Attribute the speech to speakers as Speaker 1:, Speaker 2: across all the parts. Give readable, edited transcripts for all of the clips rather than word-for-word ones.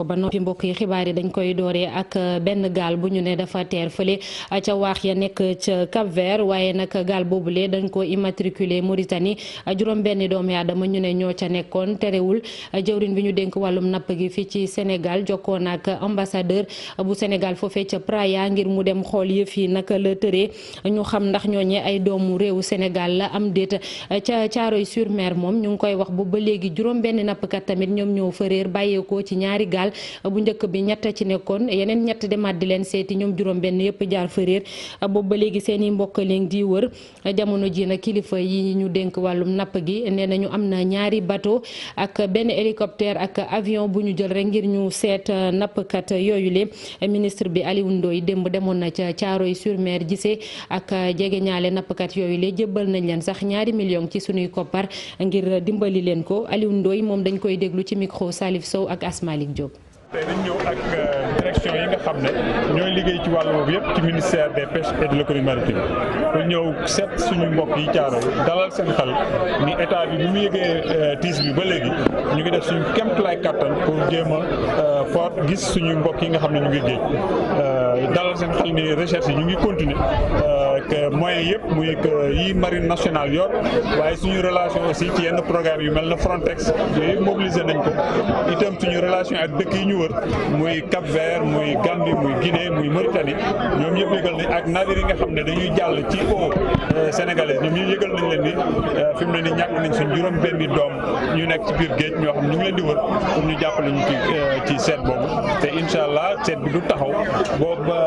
Speaker 1: ba noppi mbokk yi xibaar yi dañ koy dooree ak benn gaal bu ñu ne dafa teer fële ca waax ya nekk ca Cap Vert waaye nag gaal boobule dañ ko immatriculé Mauritanie juróom benn doomu aadama ñu ne ñoo ca nekkoon terewul jëwriñ bi ñu dénk wàllum napp gi fii ci Sénégal jokkoon ak ambassadeur bu Sénégal foofee ca Praia ngir mu dem xool yëf yi naka la tëree ñu xam ndax ñooñee ay doomu réewu Sénégal la am déet ca Thiaroye-sur-Mer moom ñu ngi koy wax bu ba léegi juróom benn nappkat tamit ñoom ñoo fa réer bàyyeekoo ci ñaari gaal bu njëkk bi ñett ci nekkoon yeneen ñett demaat di leen seeti ñoom juróom benn yëpp jaar fa réer boobu ba léegi seen i mbokk leen di wër jamono ji na kilifa yi ñu dénk wàllum napp gi nee nañu am na ñaari bateau ak benn hélicoptère ak avion bu ñu jël rek ngir ñu seet nappkat yooyu le ministre bi Aliou Ndoye démb demoon na ca Thiaroye-sur-Mer gisee ak jege ñaale nappkat yooyu le jébbal nañ leen sax ñaari million ci sunuy koppar ngir dimbali leen ko Aliou Ndoye moom dañ koy déglu ci micro Salif Sow ak Asmalik Diop.
Speaker 2: tey dañ ñëw ak direction yi nga xam ne ñooy liggéey ci wàllu boobu yëpp ci ministère des pêches et de l'économie maritime pour ñëw seet suñu mbokk yi Thiaroye dalal seen xel ni état bi mu yëgee tiis bi ba léegi ñu ngi def suñu kéemtalaay kattan pour jéem a fort gis suñu mbokk yi nga xam ne ñu ngi géej dalal seen xel ni recherche yi ñu ngi continuer que moyens yëpp muy yi marine nationale yor waaye suñu relation aussi ci yenn programme yu mel na Frontex yooyu mobiliser nañ ko itam suñu relation ak dëkk yi ñu wër muy Cap Vert muy Gambie muy Guinée muy Mauritanie ñoom ñëpp yëgal nañ ak navire yi nga xam ne dañuy jàll ci eau sénégalaise ñoom ñëpp yëgal nañ leen ni fi mu ne ni ñàkk nañ suñ juróom benni doom ñu nekk ci biir géej ñoo xam ñu ngi leen di wër pour ñu jàppale ñu ci seet boobu te incha allah seet bi du taxaw ba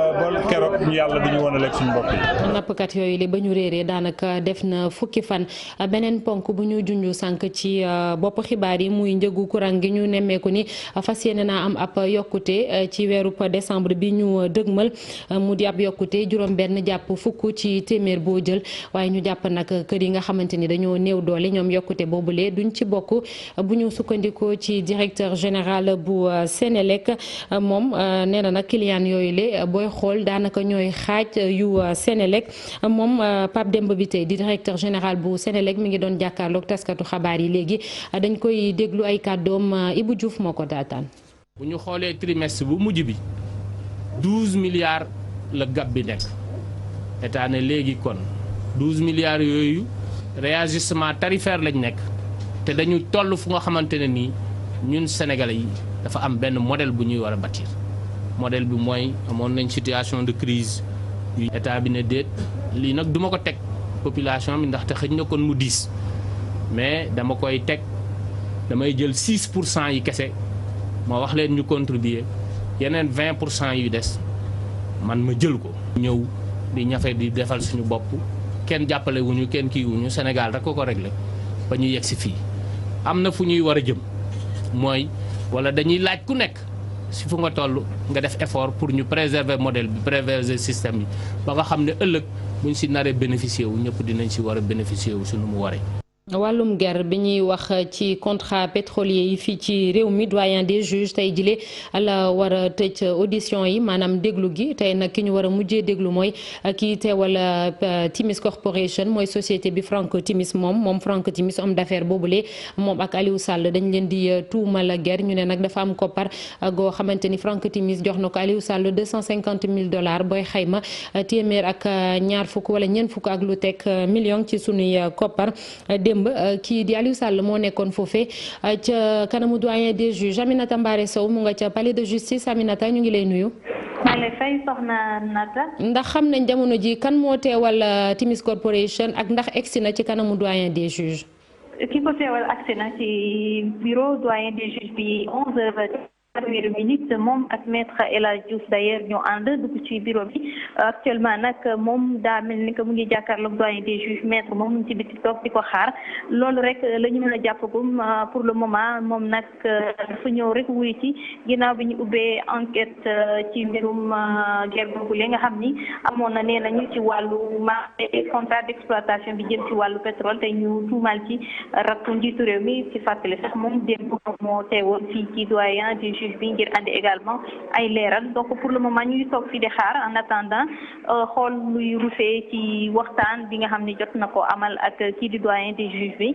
Speaker 2: keroog ñu yàlla duñu woon a lekk suñu bopp yi.
Speaker 1: nappkat yooyu li ba ñu réeree daanaka def na fukki fan beneen ponk bu ñu junj sànq ci bopp xibaar yi muy njëgu courant gi ñu nemmeeku ni fas yéene naa am ab yokkute ci weeru décembre bi ñu dëgmal mu di ab yokkute juróom benn jàpp fukk ci téeméer boo jël waaye ñu jàpp nag kër yi nga xamante ni dañoo néew doole ñoom yokkute boobule duñ ci bokk bu ñu sukkandikoo ci directeur général bu Sénélec moom nee na nag client yooyu le booy xool daanaka ñooy xaaj yu Sénélec moom Pape Demba bi tey di directeur général bu Sénélec mi ngi doon jàkkaarloog taskatu xabaar yi léegi dañ koy déglu ay kàddoom Ibou Diouf moo ko daataan.
Speaker 3: bu ñu xoolee trimestre bu mujj bi 12 milliards la gab bi nekk état ne léegi kon 12 milliards yooyu réajustement tarifaire lañ nekk te dañu toll fu nga xamante ne nii ñun sénégalais yi dafa am benn modèle bu ñuy war a bâtir modèle bi mooy amoon nañ situation de crise yu état bi ne déet lii nag duma ko teg population bi ndaxte xëj na kon mu diis mais dama koy teg damay jël 6% yi kese ma wax leen ñu contribuer yeneen 20% yu des man ma jël ko. ñëw di ñafe di defal suñu bopp kenn jàppale wuñu kenn kii wuñu Sénégal rek ko réglé ba ñu yegg si fii am na fu ñuy war a jëm mooy wala dañuy laaj ku nekk si fu nga toll nga def effort pour ñu préserver modèle bi préserver système yi ba nga xam ne ëllëg buñ si naree bénéficier wu ñëpp dinañ si war a bénéficier wu suñu mu waree.
Speaker 1: wàllum guerre bi ñuy wax ci contrat pétrolier yi fii ci réew mi doyen des juges tey jile la war a tëj audition yi maanaam déglu gi tey nag ki ñu war a mujjee déglu mooy kii teewal Timis Corporation mooy société bi Frank Timis moom Frank Timis homme d'affaires boobule moom ak Aliou Sall dañ leen di tuumal guerre ñu ne nag dafa am koppar goo xamante ni Frank Timis jox na ko Aliou Sall $250,000 booy xayma téeméer ak ñaar fukk wala ñeent fukk ak lu teg million ci sunuy koppar. kii di Aliou Sall moo nekkoon foofee ca kanamu doyen des juges Aminata Mbaré Sow mu nga ca palais de justice Aminata ñu ngi lay nuyu.
Speaker 4: maa ngi lay fay soxna Nata.
Speaker 1: ndax xam nañ jamono ji kan moo teewal Timis Corporation ak ndax egsi na ci kanamu doyen des juges.
Speaker 4: ki ko teewal agsi na ci bureau doyen des juges bi 11h. minute moom ak maître El Hadj Diouf d'ailleurs ñoo ànd dugg ci bureau bi actuellement nag moom daa mel ni que mu ngi jàkkaarloog doyen des juges maître moom mu ngi ci biti toog di ko xaar loolu rek la ñu mën a jàppagum pour le moment moom nag dafa ñëw rek wuy ci ginnaaw bi ñu ubbee enquête ci mbirum guerre boobu li nga xam ni amoon na nee nañu ci wàllu marché contrat d'exploitation bi jëm ci wàllu pétrole te ñu tuumal ci rakku njiitu réew mi ci fàttali sax moom démb moo teewoon fii ci doyen des juge bi ngir andi également ay leeral donc pour le moment ñu ngi toog fi di xaar en attendant xool luy rusee ci waxtaan bi nga xam ne jot na ko amal ak kii di doyen des juges bi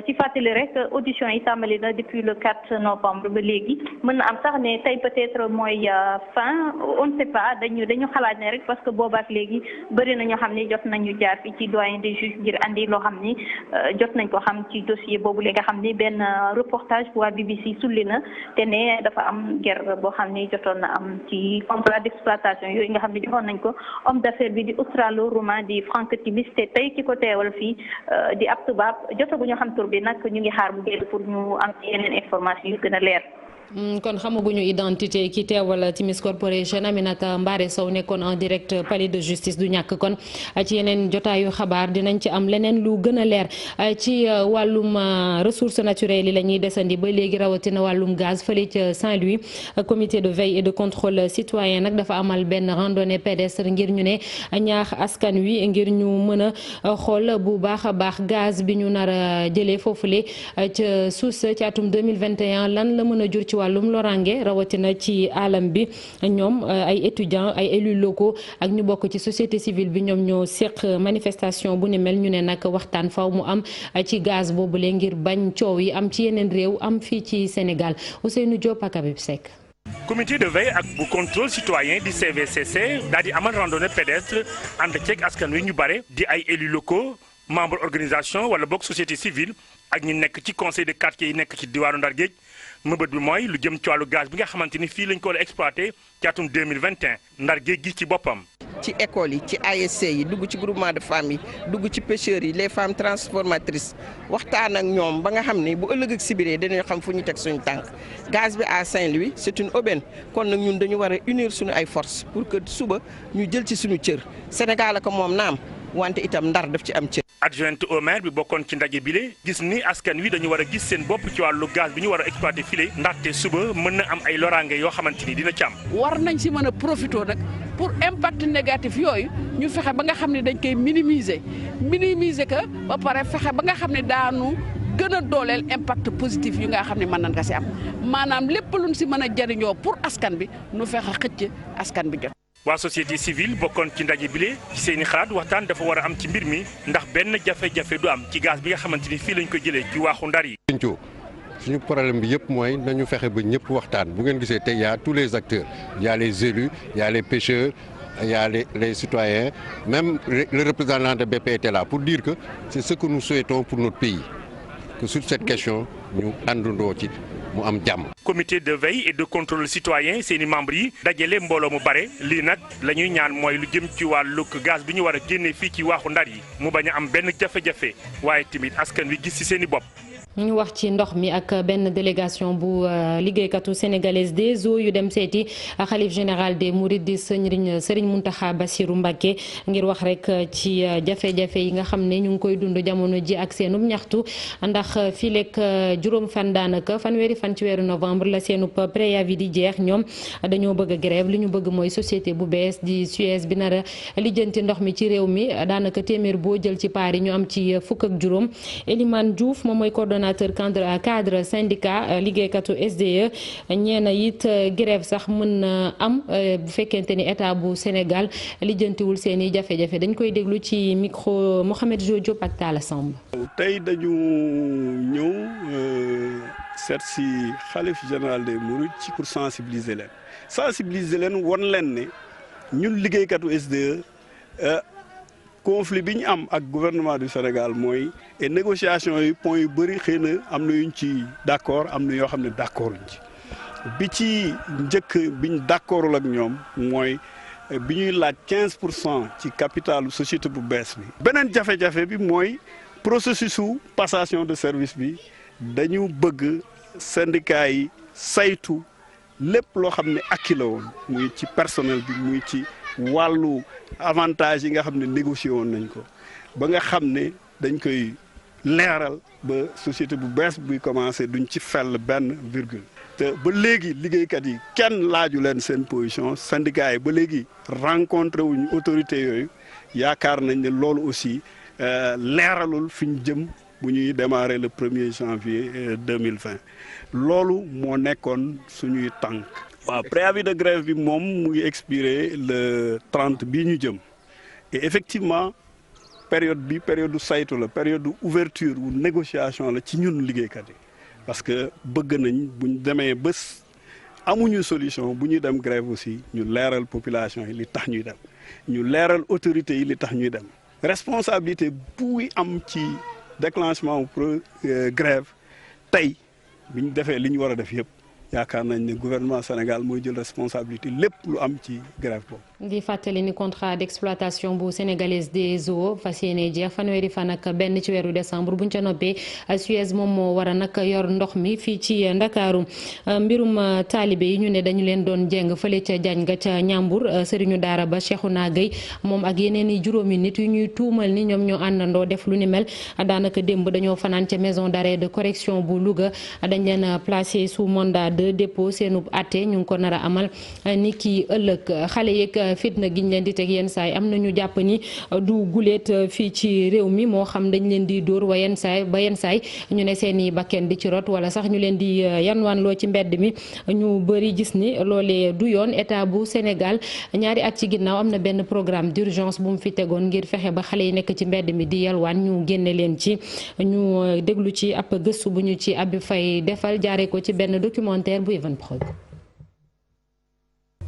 Speaker 4: ci fàttali rek audition yi tàmbali na depuis le 4 novembre ba léegi mën na am sax ne tey peut-être mooy fin on ne sait pas dañu xalaat ne rek parce que boobaak léegi bëri na ñoo xam ne jot nañu jaar fi ci doyen des juges ngir andi loo xam ni jot nañ ko xam ci dossier boobu léegi nga xam ni benn reportage bu waa BBC sulli na te ne dafa am guerre boo xam ni jotoon na am ci contrat d'exploitation yooyu nga xam ne joxoon nañ ko homme d'affaires bi di australo-roumain di Frank Timis te tey ki ko teewal fii di ab tubaab jotaguñu xam tur bi nag ñu ngi xaar bu génn pour ñu am ci yeneen information yu gën a leer.
Speaker 1: kon xamaguñu identité ki teewal Timis Corporation. Aminata Mbaare Sow nekkoon en direct palais de justice du ñàkk kon ci yeneen jotaayu xabaar dinañ ci am leneen lu gën a leer ci wàllum ressources naturelles yi la ñuy desandi ba léegi rawatina wàllum gaz fële ca Saint-Louis. comité de veille et de contrôle citoyen nag dafa amal benn randonnée pédestre ngir ñu ne ñaax askan wi ngir ñu mën a xool bu baax a baax gaz bi ñu nar a jëlee foofule ca suuf ci atum 2021 lan la mën a jur ci wàllum lorange rawatina ci alam bi. ñoom ay étudiants ay élus locaux ak ñu bokk ci société civile bi ñoom ñoo seq manifestation bu ni mel ñu ne nag waxtaan faw mu am ci gaz boobule ngir bañ coow yi am ci yeneen réew am fii ci Sénégal. Ousseynou Diop ak Habib Seck.
Speaker 5: comité de veille ak bu contrôle citoyen di CVCC daal di amal randonnée pédestre ànd ceeg askan wi ñu bare di ay élus locaux membre organisation wala bokk société civile ak ñu nekk ci conseil de quartier yi nekk ci diwaanu Ndar Géej. mëbët bi mooy lu jëm ci wàllu gaz bi nga xamante ni fii lañ ko war a exploité ci atum 2021 Ndar Géej gi ci boppam.
Speaker 6: ci école yi ci ASC yi dugg ci groupement de femmes yi dugg ci pêcheurs yi les femmes transformatrices waxtaan ak ñoom ba nga xam ni bu ëllëg ak sibiree dañuy xam fu ñu teg suñu tànk gaz bi à Saint-Louis c'est une aubaine kon nag ñun dañu war a unir suñu ay forces pour que suba ñu jël ci suñu cër Sénégal ak moom naam wante itam Ndar daf ci am cër.
Speaker 5: adjointe au maire bi bokkoon ci ndaje bile gis ni askan wi dañu war a gis seen bopp ci wàllu gaz bi ñu war a exploité file ndaxte suba mën na am ay loraange yoo xamante ni dina ci am.
Speaker 7: war nañ si mën a profité nag pour impact négatif yooyu ñu fexe ba nga xam ne dañ koy minimiser que ba pare fexe ba nga xam ne daanu gën a dooleel impact positif yi nga xam ne mën nañ ko si am maanaam lépp luñ si mën a jariñoo pour askan bi nu fexe xëcc askan bi jot.
Speaker 5: waa société civile bokkoon ci ndaje bile ci seeni xalaat waxtaan dafa war a am ci mbir mi ndax benn jafe-jafe du am ci gaz bi nga xamante ni fii lañ ko jëlee ci waaxu Ndar yi.
Speaker 8: suñu problème bi yëpp mooy nañu fexe ba ñëpp waxtaan bu ngeen gisee tey y a tous les acteurs y a les élus y a les pêcheurs y a les citoyens même le représentant de BP était là pour dire que c'est ce que nous souhaitons pour notre pays que sur cette question ñu àndandoo ci mu am jàmm.
Speaker 5: comité de veille et de contrôle citoyen seeni membres yi dajale mbooloo mu bare lii nag la ñuy ñaan mooy lu jëm ci wàllu gaz bi ñu war a génnee fii ci waaxu Ndar yi mu bañ a am benn jafe-jafe waaye tamit askan wi gis ci seeni bopp.
Speaker 1: ñu wax ci ndox mi ak benn délégation bu liggéeykatu sénégalaise des eaux yu dem seeti xalif général des mourides di Serigne Mountakha Bassirou Mbacké ngir wax rek ci jafe-jafe yi nga xam ne ñu ngi koy dund jamono ji ak seenub ñaxtu ndax fii lekk juróom fan daanaka fanweeri fan ci weeru novembre la seenub préavis di jeex ñoom dañoo bëgg a grève li ñu bëgg mooy société bu bees di Suez bi nar a lijjanti ndox mi ci réew mi daanaka téeméer boo jël ci Paris ñu am ci fukk ak juróom. Elimane Diouf moom mooy coordonnateur cadre syndicat liggéeykatu SDE ñeena it grève sax mën na am bu fekkente ni état bu Sénégal lijjantiwul seen i jafe-jafe dañ koy déglu ci micro Mohamed Diop ak Talla Samb.
Speaker 9: tey dañu ñëw seet si xalif général des mourides ci pour sensibiliser leen won leen ne ñun liggéeykatu SDE conflit bi ñu am ak gouvernement du Sénégal mooy et négociation yi point yu bëri xëy na am na yuñ ci d'accord am na yoo xam ne d'accord uñ ci bi ci njëkk biñ d'accordul ak ñoom mooy bi ñuy laaj 15% ci capitalu société bu bees bi. beneen jafe-jafe bi mooy processus su passation de service bi dañu bëgg syndicat yi saytu lépp loo xam ne acquis la woon muy ci personnel bi muy ci wàllu avantage yi nga xam ne négocié woon nañ ko ba nga xam ne dañ koy leeral ba société bu bees buy commencé duñ ci fell benn virgule. te ba léegi liggéeykat yi kenn laaju leen seen position syndicat yi ba léegi rencontré wuñu autorité yooyu yaakaar nañ ne loolu aussi leeralul fi ñu jëm bu ñuy démarrer le 1er janvier 2020 loolu moo nekkoon suñuy tànk. waaw préavis de grève bi moom mu ngi expiré le 30 bii ñu jëm et effectivement période bi période du saytu la période du ouverture ou négociation la ci ñun liggéeykat yi parce que bëgg nañ buñ demee bés amuñu solution bu ñuy dem grève aussi ñu leeral population yi li tax ñuy dem ñu leeral autorités yi li tax ñuy dem responsabilité buy am ci déclenchement pour grève tey bi ñu defee li ñu war a def yëpp yaakaar nañ ne gouvernement Sénégal mooy jël responsabilité lépp lu am ci grève boobu.
Speaker 1: di fàttali ni contrat d'exploitation bu sénégalaise des eaux fas yéene jeex fanweeri fan ak benn ci weeru décembre buñ ca noppee Suez moom moo war a nag yor ndox mi fii ci Ndakaaru. mbirum taalibe yi ñu ne dañu leen doon jeng fële ca Jaañ nga ca Ñambur sëriñu daara ba Cheikhouna Gueye moom ak yeneen i juróomi nit yu ñuy tuumal ni ñoom ñoo àndandoo def lu ni mel daanaka démb dañoo fanaan ca maison d'arrêt de correction bu Louga dañ leen placé sous mandat de dépôt seenub atte ñu ngi ko nar a amal ni ki ëllëg xale yeeg fitna giñ leen di teg yenn saay am na ñu jàpp ni du guleet fii ci réew mi moo xam dañ leen di dóor wa yenn saay ñu ne seeni bakken di ci rot wala sax ñu leen di yanwaan loo ci mbedd mi ñu bëri gis ni loolee du yoon état bu Sénégal ñaari at ci ginnaaw am na benn programme d'urgence bu mu fi tegoon ngir fexe ba xale yi nekk ci mbedd mi di yalwaan ñu génne leen ci ñu déglu ci ab gëstu bu ñu ci Abi Faye defal jaare ko ci benn documentaire bu Evenprod.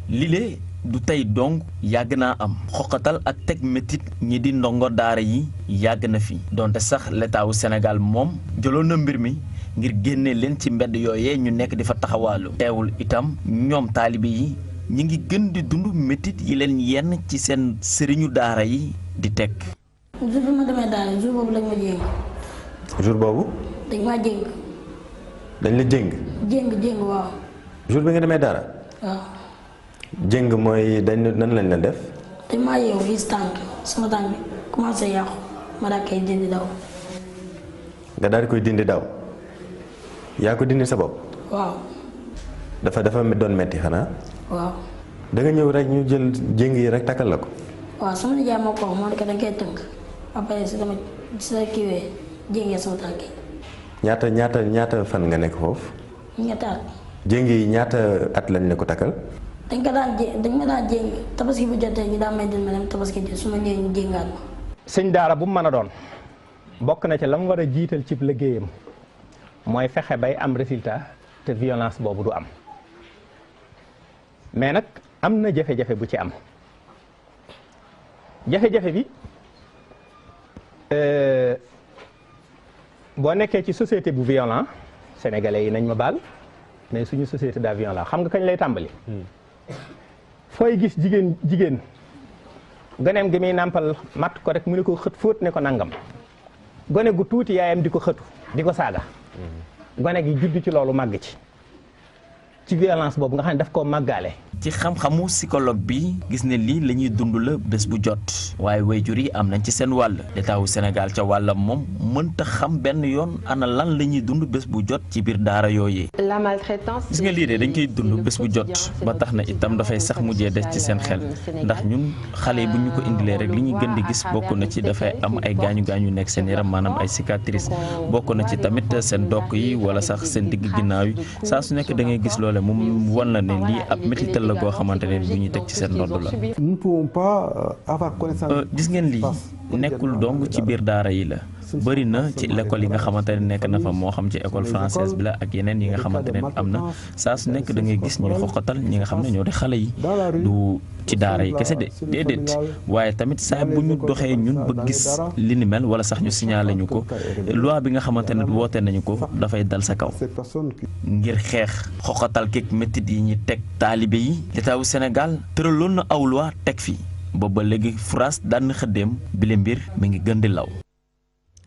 Speaker 10: lile du tey dong yàgg naa am xoqatal ak teg métit ñi di ndongo daara yi yàgg na fi donte sax l'état wu Sénégal moom jëloon na mbir mi ngir génne leen ci mbedd yooyee ñu nekk di fa taxawaalu teewul itam ñoom taalibe yi ñi ngi gën di dund métit yi leen yenn ci seen sëriñu daara yi di teg.
Speaker 11: jour bi ma demee daara jour boobu lañ ma jéng.
Speaker 12: jour boobu.
Speaker 11: dañ maa jéng.
Speaker 12: dañ la jéng.
Speaker 11: jéng waaw.
Speaker 12: jour bi nga demee daara.
Speaker 11: waaw.
Speaker 12: jéng mooy dañ nan lañ la def.
Speaker 11: dañ maa yeewu fii si tànk sama tànk bi commencé yàqu ma daal koy dindi daw.
Speaker 12: nga daal di koy dindi daw. yaa ko dindi sa bopp.
Speaker 11: waaw.
Speaker 12: dafa doon metti xanaa.
Speaker 11: waaw.
Speaker 12: da nga ñëw rek ñu jël jéng yi rek takkal la ko.
Speaker 11: waaw sama nijaay moo ko wax moo ne dañ koy tënk après si dama sa kiiwee jéngee sama tànk yi.
Speaker 12: ñaata fan nga nekk foofu.
Speaker 11: ñetti at.
Speaker 12: jéng yi ñaata at lañ la ko takkal.
Speaker 11: dañ ma daan jéng tabaski bu jotee ñu daan may dil ma dem tabaski ji su ma ñëwee ñu jéngaat ma.
Speaker 13: sëñ daara bu mu mën a doon bokk na ci la mu war a jiital ci liggéeyam mooy fexe bay am résultat te violence boobu du am mais nag am na jafe-jafe bu ci am jafe-jafe bi boo nekkee ci société bu violent sénégalais yi nañ ma baal mais suñu société daa violent xam nga kañ lay tàmbali. fooy gis jigéen goneem gi muy nàmpal matt ko rek mu ne ko xët fóot ne ko nangam gone gu tuuti yaayam di ko xëtu di ko saaga gone gi judd ci loolu màgg ci violence boobu nga xam ne daf koo màggaale.
Speaker 10: ci xam-xamu psychologue bi gis ne lii la ñuy dund la bés bu jot waaye waajur yi am nañ ci seen wàll état wu Sénégal ca wàllam moom mënta xam benn yoon ana lan la ñuy dund bés bu jot ci biir daara yooyee.
Speaker 14: la maltraitance
Speaker 10: gis nga lii de dañ koy dund bés bu jot ba tax na itam dafay sax mujjee des ci seen xel ndax ñun xale yi bu ñu ko indilee rek li ñuy gën di gis bokk na ci dafay am ay gaañu gaañu nekk seen yaram maanaam ay cicatrices bokk na ci tamit seen dokk yi wala sax seen digg ginnaaw yi saa su nekk da ngay gis loole moom wan la ne lii ab métital la goo xamante ne bu ñuy teg ci seen ndodd la. gis ngeen lii nekkul dong ci biir daara yi la bëri na ci l'école yi nga xamante ne nekk na fa moo xam ci école française bi la ak yeneen yi nga xamante ne am na saa su nekk da ngay gis ñuy xoqatal ñi nga xam ne ñoo di xale yi du ci daara yi kese de déedéet waaye tamit saa bu ñu doxee ñun ba gis li ni mel wala sax ñu signalé ñu ko loi bi nga xamante ne woote nañu ko dafay dal sa kaw ngir xeex xoqatal keeg métit yi ñi teg taalibe yi état wu Sénégal tëraloon na aw loi teg fi booba léegi France daan na xëddeem bile mbir mi ngi gën di law.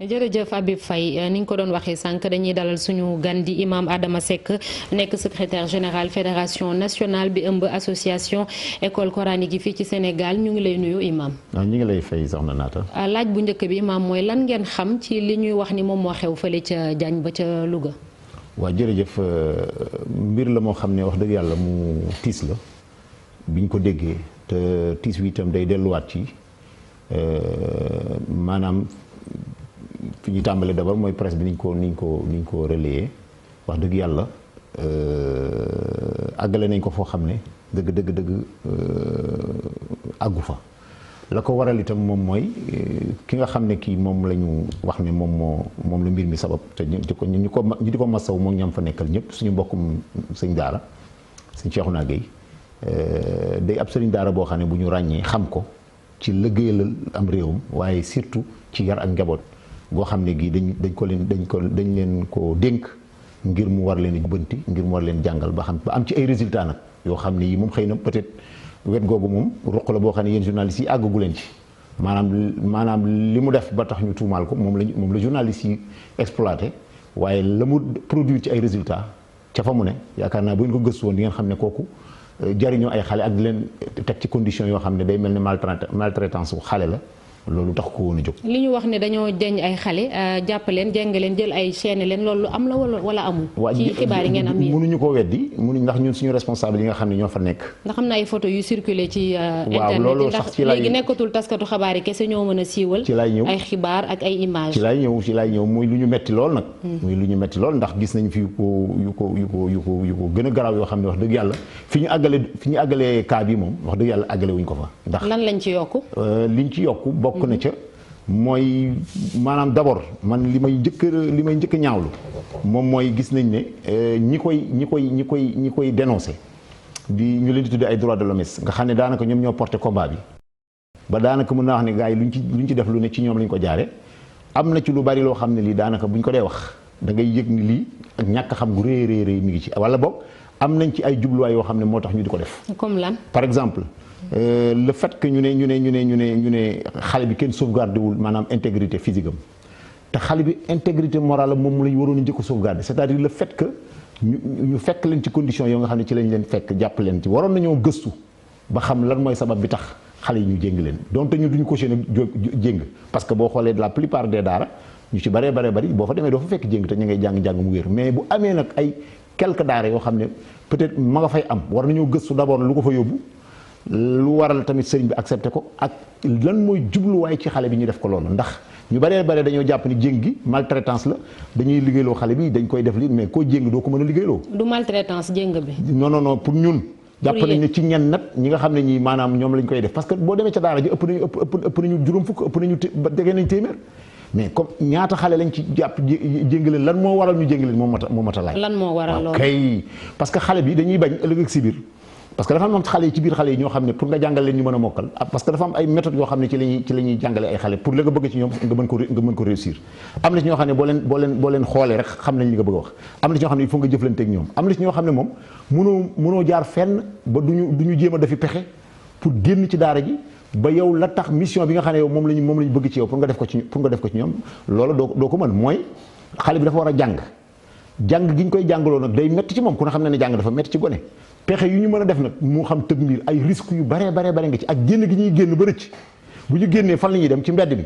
Speaker 1: jërëjëf Habib Faye ni nga ko doon waxee sànq dañuy dalal suñu gan di imam Adama Seck nekk secrétaire général fédération nationale bi ëmb association école coranique yi fii ci Sénégal ñu ngi lay nuyu imam.
Speaker 15: ñu ngi lay fay soxna Naata.
Speaker 1: laaj bu njëkk bi imam mooy lan ngeen xam ci li ñuy wax ni moom moo xew fële ca Diagne ba ca Louga.
Speaker 15: waaw jërëjëf mbir la moo xam ne wax dëgg yàlla mu tiis la biñ ko déggee te tiis wi itam day delluwaat ci maanaam. fi ñuy tàmbalee d'abord mooy presse bi niñ ko relayé wax dëgg yàlla àggale nañ ko foo xam ne dëgg àggu fa. la ko waral itam moom mooy ki nga xam ne kii moom la ñu wax ne moom la mbir mi sabab te ñu di ko masaw moom ñam fa nekkal ñëpp suñu mbokkum sëñ daara sëñ Cheikhouna Gueye day ab sëriñ daara boo xam ne bu ñu ràññee xam ko ci liggéeyal am réewam waaye surtout ci yar ak njaboot goo xam ne gii dañ leen ko dénk ngir mu war leen jubbanti ngir mu war leen jàngal ba am ci ay résultats nag yoo xam ne yi moom xëy na peut-être wet googu moom ruq la boo xam ne yéen journalistes yi àggagu leen ci maanaam li mu def ba tax ñu tuumaal ko moom la journalistes yi exploité waaye la mu produire ci ay résultats ca fa mu ne yaakaar naa bu ngeen ko gëstu woon di ngeen xam ne kooku jariñoo ay xale ak di leen teg ci condition yoo xam ne day mel ne maltraitance bu xale la loolu tax ko woon a jóg.
Speaker 1: li ñu wax ne dañoo deñ ay xale jàpp leen jeng leen jël ay chaîne leen loolu am la wala amul. ci xibaar yi ngeen am yéen
Speaker 15: mënuñu ko weddi ndax ñun suñu responsable yi nga xam ne ñoo fa nekk.
Speaker 1: ndax xam na ay photo yu circulé ci internet
Speaker 15: loolu
Speaker 1: yi
Speaker 15: sax
Speaker 1: ndax léegi nekkatul taskatu xabaar yi kese ñoo mën a siiwal.
Speaker 15: ci laay ñëw
Speaker 1: ay xibaar ak ay images.
Speaker 15: ci laay ñëw muy lu ñu metti lool nag. muy lu ñu metti lool ndax gis nañ fi yu ko gën a garaaw yoo xam ne wax dëgg yàlla fi ñu àggalee cas bi moom wax dëgg yàlla àggale wuñ ko fa. ndax
Speaker 1: lan lañ ci yokku.
Speaker 15: liñ ci yokku bokk na ca mooy maanaam d'abord man li may njëkk ñaawlu moom mooy gis nañ ne ñi koy dénoncé di ñu leen di tuddee ay droits de l'homme nga xam ne daanaka ñoom ñoo porté combat bi ba daanaka mën naa wax ne gars yi luñ ci def lu ne ci ñoom lañ ko jaare am na ci lu bari loo xam ne lii daanaka buñ ko dee wax da ngay yëg ni lii ak ñàkk xam gu rëy mi ngi ci wala boog am nañ ci ay jubluwaay yoo xam ne moo tax ñu di ko def.
Speaker 1: comme lan
Speaker 15: par exemple. Le fait que ñu ne xale bi kenn sauvegardé wul maanaam intégrité physique am te xale bi intégrité morale am moom la ñu waroon a njëkk a sauvegarder c'est-à-dire le fait que ñu fekk leen ci condition yoo nga xam ne ci lañ leen fekk jàpp leen ci waroon nañoo gëstu ba xam lan mooy sabab bi tax xale yi ñu jéng leen donte ñu duñu cautionné jéng parce que boo xoolee la plupart des daara ñu ci bari boo fa demee doo fa fekk jéng te ñu ngay jàng mu wér mais bu amee nag ay quelques daara yoo xam ne peut-être ma nga fay am war nañoo gëstu d'abord lu ko fa yóbbu lu waral tamit sëriñ bi accepté ko ak lan mooy jubluwaay ci xale bi ñu def ko loolu ndax ñu bare dañoo jàpp ni jéng gi maltraitance la dañuy liggéeyloo xale bi dañ koy def lii mais koo jéng doo ko mën a liggéeyloo.
Speaker 1: du maltraitance jéng bi.
Speaker 15: non pour ñun. jàpp nañ ne ci ñenn nag ñi nga xam ne ñi maanaam ñoom lañ koy def parce que boo demee ca daara ji ëpp nañu juróom fukk ëpp nañu degee nañ téeméer mais comme ñaata xale lañ ci jàpp jéng leen lan moo waral ñu jéng leen moo mat a laaj.
Speaker 1: lan moo waral loolu
Speaker 15: kay parce que xale bi dañuy bañ ëllëg ak si biir parce que dafa am xale yi ci biir xale yi ñoo xam ne pour nga jàngal leen ñu mën a mokkal parce que dafa am ay méthodes yoo xam ne ci la ñuy jàngale ay xale pour la nga bëgg ci ñoom nga mën ko réussir am na ci ñoo xam ne boo leen xoolee rek xam nañ li nga bëgg a wax am na ci ñoo xam ne il faut nga jëflante ak ñoom am na ci ñoo xam ne moom mënoo jaar fenn ba duñu jéem a defi pexe pour génn ci daara ji ba yow la tax mission bi nga xam ne yow moom lañu bëgg ci yow pour nga def ko ci ñoom loolu doo ko mën mooy xale bi dafa war a jàng gi ñu koy jàngaloo nag day metti ci moom ku ne xam ne jàng dafa metti ci gone pexe yu ñu mën a def nag moo xam tëg miir ay risques yu bare nga ci ak génn gi ñuy génn ba rëcc bu ñu génnee fan la ñuy dem ci mbedd mi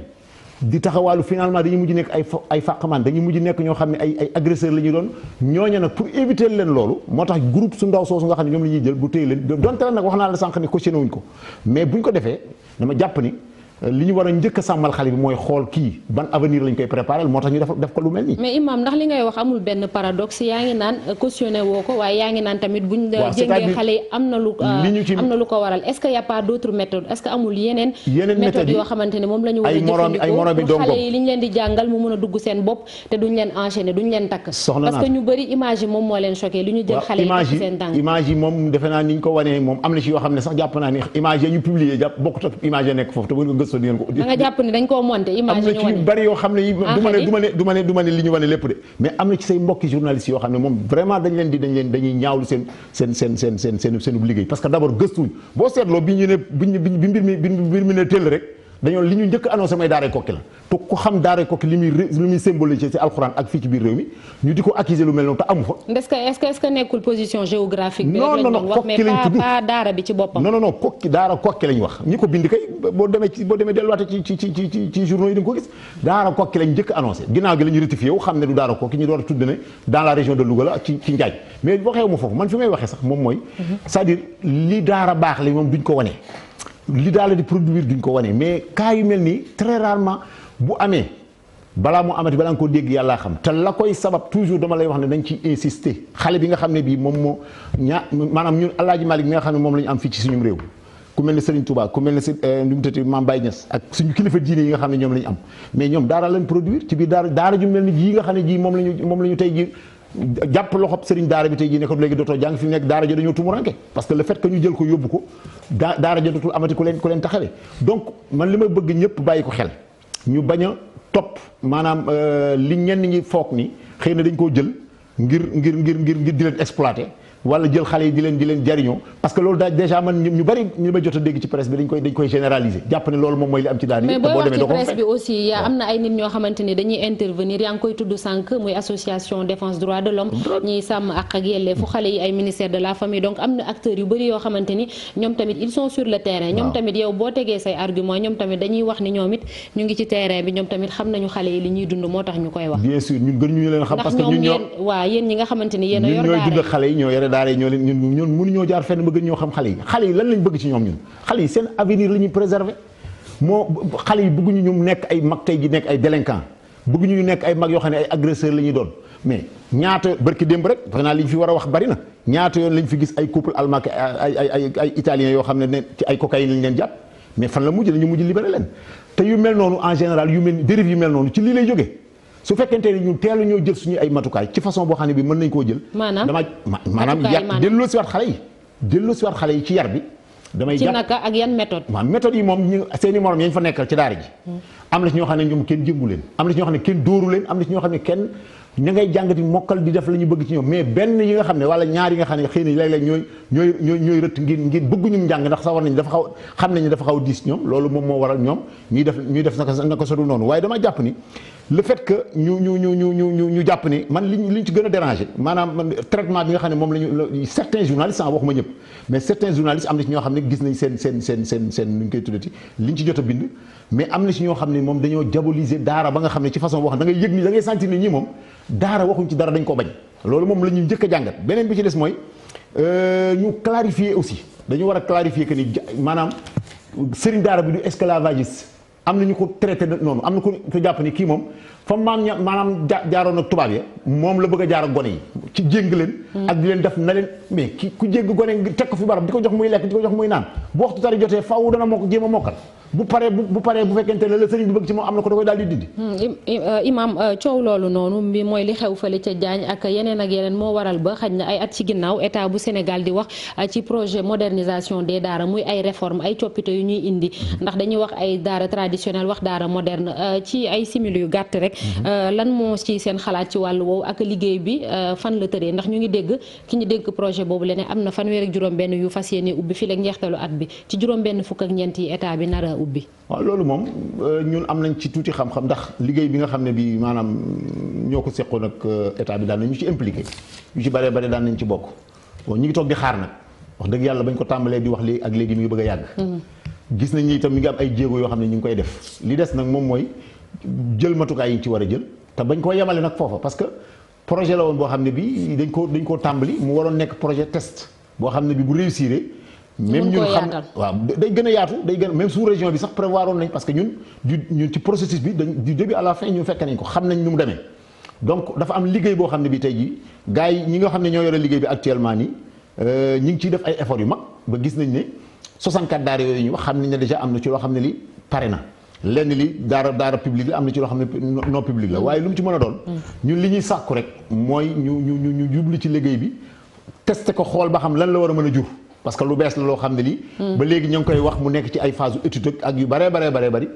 Speaker 15: di taxawaalu finalement dañuy mujj nekk ay fàqamaan dañuy mujj nekk ñoo xam ne ay agresseur la ñuy doon ñooña nag pour éviter leen loolu moo tax groupe su ndaw soosu nga xam ne ñoom la ñuy jël bu téye leen donte la nag wax naa la sànq ne cautionné wuñ ko mais buñ ko defee dama jàpp ni li ñu war a njëkk a sàmmal xale bi mooy xool kii ban avenir lañ koy préparer moo tax ñu def ko lu mel nii.
Speaker 1: mais imam ndax li ngay wax amul benn paradoxe yaa ngi naan cautionné woo ko waaye yaa ngi naan tamit buñ jéngee xale yi am na lu ko waral est-ce que y a pas d'autres méthodes est-ce que amul yeneen méthodes yoo xamante ne moom la ñu war a jëfandikoo pour xale yi li ñu leen di jàngal mu mën a dugg seen bopp te duñ leen enchaîner duñ leen takk parce que ñu bëri image yi moom moo leen choqué li ñu jël xale yi takk seen tànk
Speaker 15: image yi moom defe naa ni ñu ko wanee moom am na ci yoo xam ne sax jàpp naa ni image yi ñu publié jàpp bokkut ak image yi nekk foofu te
Speaker 1: jàpp ni dañ koo monté image
Speaker 15: am na ci yu bari yoo xam ne du ma ne li ñu wane lépp de mais am na ci say mbokki journalistes yoo xam ne moom vraiment dañuy ñaawlu seen liggéey parce que d'abord gëstuñ boo seetloo bi mbir mi ne tëll rek dañoo li ñu njëkk annoncé mooy daaray Kokki la te ku xam daaray Kokki li muy symboliser ci alxuraan ak fii ci biir réew mi ñu di ko accuser lu mel noonu te amu fa.
Speaker 1: est-ce que nekkul position géographique bi rek lañ doon wax mais pas daara bi ci boppam.
Speaker 15: non Kokki daara Kokki lañ wax ñi ko bind kay boo demee delluwaate ci journaux yi di nga ko gis daara Kokki lañ njëkk annoncé ginnaaw gi la ñu rectifié wu xam ne du daara Kokki ñu door a tudd ne dans la région de Louga la ci Njaaj mais waxeewu ma foofu man fi may waxee sax moom mooy c'est-à-dire li daara baax la moom duñ ko wane li daal di produire duñ ko wane mais cas yu mel nii très rarement bu amee balaa mu amati balaa nga ko dégg yàllaa xam te la koy sabab toujours dama lay wax ne dañ ci insister xale bi nga xam ne bii moom moo maanaam ñun Alaaji Malick mi nga xam ne moom la ñu am fii ci suñu réew ku mel ne Serigne Touba ku mel ne nu mu tëddee Mame Baye Niass ak suñu kilifa diine yi nga xam ne ñoom la ñu am mais ñoom daara lañ produire ci biir daara ju mel ni jii nga xam ne jii moom la ñu tey ji jàpp loxob Serigne daara bi tey jii ne ko léegi dootoo jàng fi mu nekk daara ja dañoo tumuranke parce que le fait que ñu jël ko yóbbu ko daara ja dootul amati ku leen taxawee donc man li ma bëgg ñëpp bàyyi ko xel ñu bañ a topp maanaam li ñenn ñi foog ni xëy na dañ koo jël ngir di leen exploiter wala jël xale yi di leen jariñoo parce que loolu déjà man ñu bari ñu ma jot a dégg ci presse bi dañ koy généraliser jàpp ne loolu moom mooy li am ci daara yi.
Speaker 1: mais booy wax ci presse bi aussi am na ay nit ñoo xamante ni dañuy intervenir yaa ngi koy tudd sànq muy association défense droits de l'homme ñiy sàmm ak yelleefu xale yi ay ministère de la famille donc am na acteurs yu bëri yoo xamante ni ñoom tamit ils sont sur le terrain. ñoom tamit yow boo tegee say argument ñoom tamit dañuy wax ni ñoom it ñu ngi ci terrain bi ñoom tamit xam nañu xale yi li ñuy dund moo tax ñu koy wax. bien sûr ñun gën ñu leen xam parce que yéen ñi nga xamante ni yéen a yor daara ñooy dund xale yi ñoo yore daara yi ñoo leen ñun mënuñoo jaar fenn ba gën ñoo xam xale yi lan lañ bëgg ci ñoom ñun xale yi seen avenir la ñuy préserver xale yi bëgguñu ñu nekk ay mag tey ji nekk ay délinquant bëgguñu ñu nekk ay mag yoo xam ne ay agresseur la ñuy doon mais ñaata barki démb rek defe naa li ñu fi war a wax bari na ñaata yoon lañ fi gis ay couple allemand ay italiens yoo xam ne ci ay cocaïne lañ leen jàpp mais fan la mujj dañu mujj libéré leen te yu mel noonu en général yu mel dérive yu mel noonu ci lii lay jógee su fekkente ne ñun teelu ñoo jël suñu ay matukaay ci façon boo xam ne bi mën nañ koo jël maanaam delloo si waat xale yi ci yar bi damay ci naka ak yan méthode
Speaker 15: waaw méthode yi moom seeni morom yañ fa nekkal ci daara ji am na ci ñoo xam ne ñoom kenn jëngu leen am na ci ñoo xam ne kenn dóoru leen am na ci ñoo xam ne kenn ña ngay jàngati mokkal di def la ñu bëgg ci ñoom mais benn yi nga xam ne wala ñaar yi nga xam ne xëy na léeg-léeg ñooy rëtt ngir bëgguñu njàng ndax sawar nañ dafa xaw xam nañu dafa xaw diis ñoom loolu moom moo waral ñoom ñuy def naka sodul noonu waaye dama jàpp ni le fait que ñu jàpp ni man liñ ci gën a déranger maanaam traitement bi nga xam ne moom lañu certains journalistes waxuma ñëpp mais certains journalistes am na ci ñoo xam ne gis nañ seen nu ñu koy tuddati liñ ci jot a bind mais am na ci ñoo xam ne moom dañoo diaboliser daara ba nga xam ne ci façon boo xam ne da ngay yëg ni da ngay sentir ni ñii moom daara waxuñ ci dara dañ ko bañ loolu moom la ñuy njëkk a jàngat beneen bi ci des mooy ñu clarifier aussi dañu war a clarifier que ni maanaam sëriñ daara bi du esclavagiste am na ñu ko traité noonu am na ko jàpp ni kii moom fa maanaam jaaroon ak tubaab ya moom la bëgg a jaar ak gone yi ci jéng leen ak di leen def na leen mais ki ku jéng gone teg ko fi barab di ko jox muy lekk di ko jox muy naan bu waxtu tari jotee faaw dana moo ko jéem a mokkal bu paree bu fekkente ne la sëriñ bi bëgg ci moom am na ko da koy daal di dindi
Speaker 1: imam coow loolu noonu bi mooy li xew fële ca Diagne ak yeneen moo waral ba xaj na ay at ci ginnaaw état bu Sénégal di wax ci projet modernisation des daara muy ay réforme ay coppite yu ñuy indi ndax dañuy wax ay daara traditionnel wax daara moderne ci ay simili yu gàtt rek lan moo ci seen xalaat ci wàllu woowu ak liggéey bi fan la tëree ndax ñu ngi dégg ki ñu dégg projet boobu la ne am na fanweer ak juróom-benn yu fas yéene ubbi fii ak njeextalu at bi ci juróom-benn fukk ak ñeent yi état bi nara ubbi.
Speaker 15: waaw loolu moom ñun am nañ ci tuuti xam-xam ndax liggéey bi nga xam ne bi maanaam ñoo ko seqoon ak état bi daan nañ ñu ci impliqué yu ci bare bare daan nañ ci bokk bon ñu ngi toog di xaar nag wax dëgg yàlla bañ ko tàmbalee di wax léegi ak léegi mi ngi bëgg a yàgg. gis nañ ni itam mi ngi am ay jéego yoo xam ne ñu ngi koy def li des nag moom mooy jël matukaay yi ñu ci war a jël te bañ koo yemale nag foofa parce que projet la woon boo xam ne bi dañ koo tàmbali mu waroon nekk projet test boo xam ne bi bu réussir même ñun xam waaw day gën a yaatu day gën même sous région bi sax prévoir woon nañ parce que ñun ci processus bi du début à la fin ñu fekk nañ ko xam nañ nu mu demee donc dafa am liggéey boo xam ne bi tey jii gars yi ñi nga xam ne ñoo yore liggéey bi actuellement nii ñi ngi ciy def ay efforts yu mag ba gis nañ ne 64 daara yooyu ñu wax xam nañ ne déjà am na ci loo xam ne li pare na lenn li daara public la am na ci loo xam ne non public la waaye lu mu ci mën a doon ñun li ñuy sàkku rek mooy ñu jublu ci liggéey bi testé ko xool ba xam lan la war a mën a jur parce que lu bees la loo xam ne lii ba léegi ñoo ngi koy wax mu nekk ci ay phase étude ak yu bare bari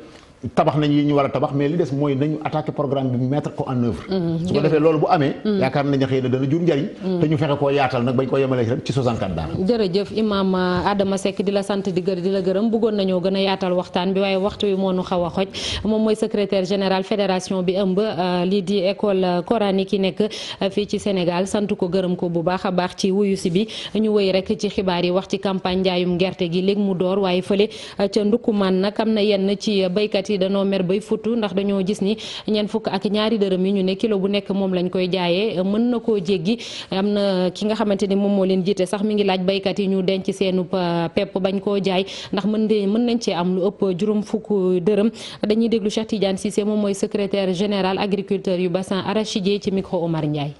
Speaker 15: tabax nañ yi ñu war a tabax mais li des mooy nañu attaquer programme bi mettre ko en œuvre su ko defee loolu bu amee yaakaar nañ ne xëy na dana jur njariñ te ñu fexe koo yaatal nag bañ ko yemale rek ci 64 daara
Speaker 1: jërëjëf imam Adama Seck di la sant di la gërëm bëggoon nañoo gën a yaatal waxtaan bi waaye waxtu wi moo nu xaw a xoj moom mooy secrétaire général fédération bi ëmb lii di école coranique yi nekk fii ci Sénégal sant ko gërëm ko bu baax a baax ci wuyu si bi ñu wëy rek ci xibaar yi wax ci campagne njaayum gerte gi léegi mu door waaye fële ca Ndoukoumane nag am na yenn ci béykat baykat yi dañoo mer bay futu ndax dañoo gis ni ñeent fukk ak ñaari dërëm yi ñu ne kilo bu nekk moom lañ koy jaayee mën na koo jéggi. am na ki nga xamante ni moom moo leen jiite sax mi ngi laaj baykat yi ñu denc seenu pepp bañ koo jaay ndax mën nañ cee am lu ëpp juróom fukk dërëm. dañuy déglu Cheikh Tidiane Cissé moom mooy secrétaire général agriculteur yu bassin arachidier ci micro Omar Ndiaye.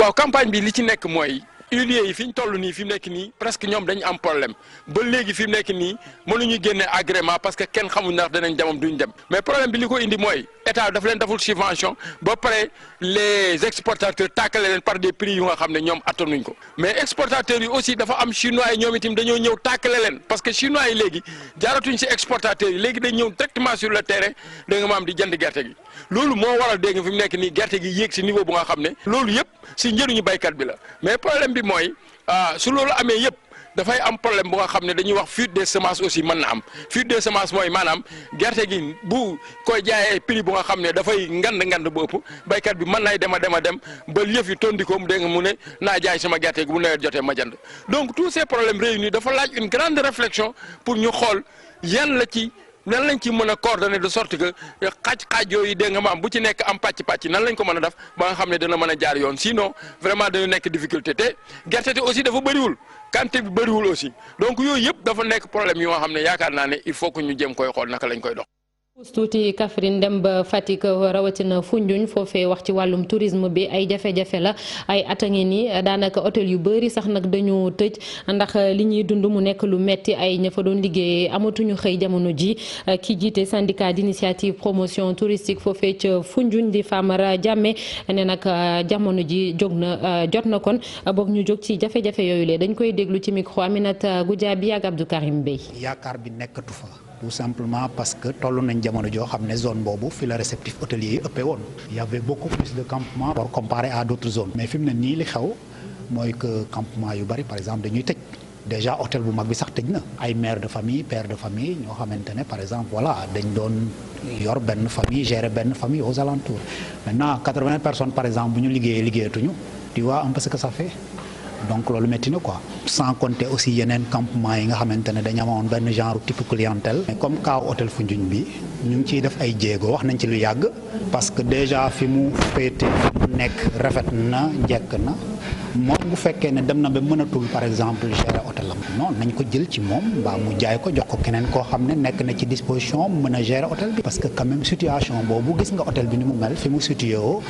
Speaker 14: waaw campagne bi li ci nekk mooy huiliers yi fi ñu toll nii fi mu nekk nii presque ñoom dañu am problème ba léegi fi mu nekk nii mënuñu génne agrément parce que kenn xamuñ ndax danañ demam duñ dem mais problème bi li ko indi mooy état dafa leen deful subvention ba pare les exportateurs tàkkale leen par des prix yu nga xam ne ñoom attanuñ ko mais exportateurs yi aussi dafa am chinois yi ñoom itam dañoo ñëw tàkkale leen parce que chinois yi léegi jaaratuñ ci exportateurs yi léegi dañ ñëw directement sur le terrain da nga maam di jënd gerte gi loolu moo waral dégg nga fi mu nekk nii gerte gi yéeg ci niveau bu nga xam ne loolu yëpp ci njëriñu baykat bi la mais problème bi mooy su loolu amee yëpp dafay am problème bu nga xam ne dañuy wax fuite des semences aussi mën na am fuite des semences mooy maanaam gerte gi bu koy jaayee prix bu nga xam ne dafay ngand bu ëpp baykat bi mën nay dem ba yëf yi tondi ko dégg nga mu ne naa jaay sama gerte gi bu nawet jotee ma jënd donc tous ces problèmes réunis dafa laaj une grande réflexion pour ñu xool yan la ci nan lañ ci mën a coordonner de sorte que xaaj yooyu dégg nga maam bu ci nekk am pàcc nan lañ ko mën a def ba nga xam ne dina mën a jaar yoon sinon vraiment dañu nekk difficulté te gerte te aussi dafa bëriwul quantité bi bëriwul aussi donc yooyu yëpp dafa nekk problème yu nga xam ne yaakaar naa ne il faut que ñu jéem koy xool naka lañ koy dox.
Speaker 1: tuuti Kaffrine dem ba Fatick rawatina Foundiougne foofee wax ci wàllum tourisme bi ay jafe-jafe la ay at a ngi nii daanaka hôtel yu bëri sax nag dañu tëj ndax li ñuy dund mu nekk lu metti ay ña fa doon liggéeyee amatuñu xëy jamono ji ki jiite syndicat d'initiative promotion touristique foofee ca Foundiougne di Famara Diamé ne nag jamono ji jot na kon boog ñu jóg ci jafe-jafe yooyu lee dañ koy déglu ci micro Aminata Goudiaby ak Abdou Karim Bey.
Speaker 16: yaakaar bi nekkatu fa. tout simplement parce que toll nañ jamono joo xam ne zone boobu fi la réceptif hôtelier yi ëppee woon. il y avait beaucoup plus de campements pour comparer à d'autres zones. mais fi mu ne nii li xew mooy que campement yu bari par exemple dañuy tëj déjà hôtel bu mag bi sax tëj na. ay mère de famille père de famille ñoo xamante ne par exemple voilà dañ doon yor benn famille gérer benn famille aux alentours maintenant 80 personnes par exemple bu ñu liggéeyatuñu tu vois un peu ce que ça fait. donc loolu métti na quoi sans compter aussi yeneen campement yi nga xamante ne dañu amoon benn genre type clientèle. mais comme kaaw hôtel Foundiougne bi ñu ngi ciy def ay jéego wax nañ ci lu yàgg parce que déjà fi mu féete mu nekk rafet na njekk na moom bu fekkee ne dem na ba mënatul par exemple gérer hôtel am non nañ ko jël ci moom mbaa mu jaay ko jox ko keneen koo xam ne nekk na ci disposition mën a gérer hôtel bi. parce que quand même situation boobu gis nga hôtel bi ni mu mel fi mu situé woo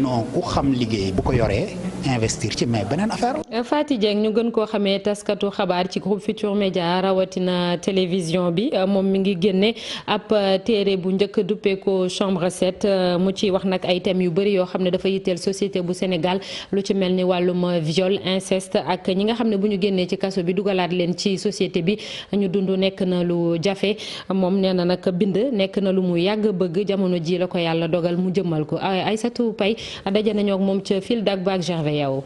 Speaker 16: non ku xam liggéey bu ko yoree investir ci mais beneen affaire.
Speaker 1: Faty Dieng ñu gën koo xamee taskatu xabaar ci groupe Futur Média rawatina télévision bi moom mi ngi génne ab téere bu njëkk duppee ko chambre 7 mu ci wax nag ay thèmes yu bëri yoo xam ne dafa yitteel société bu Sénégal lu ci mel ni wàllum viol inceste ak ñi nga xam ne bu ñu génnee ci kaso bi dugalaat leen ci société bi ñu dund nekk na lu jafe moom nee na nag bind nekk na lu mu yàgg bëgg jamono ji la ko yàlla dogal mu jëmmal ko Aïssatou Paye daje nañoo ak moom ca fil dak baak Gervais Yao.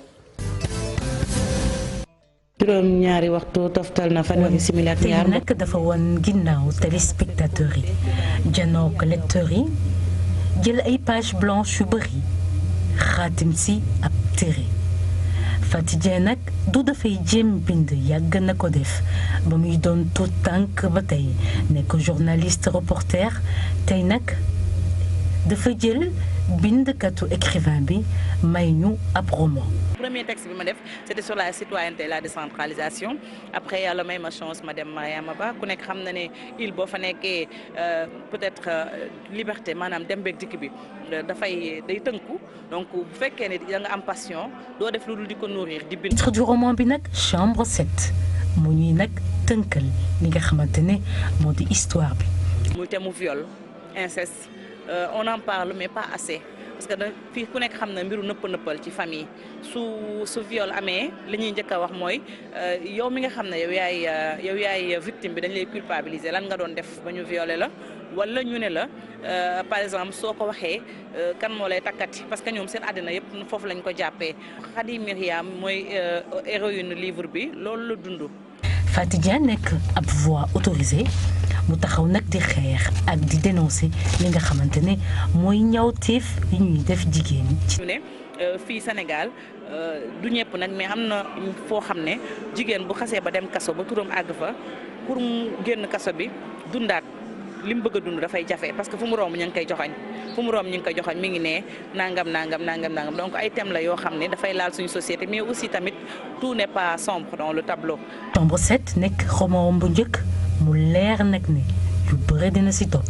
Speaker 17: juróom ñaari waxtu toftal na fanweeri simili ak ñaar
Speaker 18: tey nag dafa woon ginnaaw téléspectateurs yi janook lecteurs yi jël ay page blanche yu bëri xaatim si ab téere Faty Dieng nag du dafay jéem bind yàgg na ko def ba muy doon tout tànk ba tey nekk journaliste reporter tey nag dafa jël bindkatu écrivain bi may ñu ab roman.
Speaker 19: premier texte bi ma def c'était sur la citoyenneté et la décentralisation après yàlla may ma chance ma dem Mariama Ba ku nekk xam na ne il boo fa nekkee peut-être liberté maanaam dem beeg dikk bi day tënku donc bu fekkee ne da nga am passion doo def lu dul di ko nourrir di bind.
Speaker 18: titre du roman bi nag chambre 7 mu ñuy nag tënkal li nga xamante ne moo di histoire bi.
Speaker 19: muy thème mu viol inceste on en parle mais pas assez. parce que fii ku nekk xam na mbiru nëppal ci famille su viol amee li ñuy njëkk a wax mooy yow mi nga xam ne yow yaay victime bi dañ lay culpabiliser lan nga doon def ba ñu violé la wala ñu ne la par exemple soo ko waxee kan moo lay takkati parce que ñoom seen àddina yëpp foofu lañ ko jàppee. Khady Myriam mooy héroïne livre bi loolu la dund.
Speaker 18: Faty Dieng nekk ab voix autorisée mu taxaw nag di xeex ak di dénoncer li nga xamante ne mooy ñaawteef yi ñuy def jigéen
Speaker 19: ñu ne fii Sénégal du ñëpp nag mais am na foo xam ne jigéen bu xasee ba dem kaso ba turam àgg fa pour mu génn kaso bi dundaat li mu bëgg a dund dafay jafe parce que fu mu romb ñu ngi koy joxañ mi ngi ne nangam donc ay thèmes la yoo xam ne dafay laal suñu société mais aussi tamit tout n'est pas sombre dans le tableau.
Speaker 18: tomb 7 nekk roman bu njëkk mu leer nag ne yu bëre dina si topp.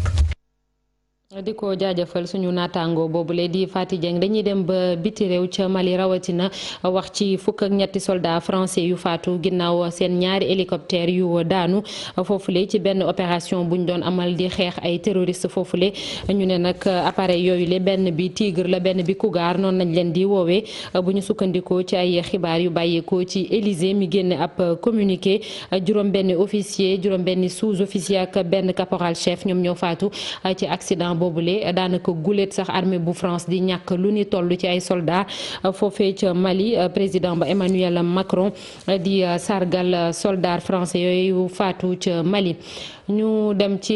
Speaker 1: di ko jaajëfal suñu naataango boobule di Faty Dieng dañuy dem ba biti réew ca Mali rawatina wax ci fukk ak ñetti soldats français yu faatu ginnaaw seen ñaari hélicoptère yu daanu foofule ci benn opération buñ doon amal di xeex ay terroristes foofule ñu ne nag appareil yooyu le benn bi Tigre la benn bi Cougar noonu lañ leen di woowee bu ñu sukkandikoo ci ay xibaar yu bàyyeekoo ci Élysée mi génne ab communiqué juróom benn officier juróom benn sous-officier ak benn caporal chef ñoom ñoo faatu ci accident boobule daanaka guléet sax armée bu France di ñàkk lu ni toll ci ay soldats foofee ca Mali président ba Emmanuel Macron di sargal soldats français yooyu faatu ca Mali ñu dem ci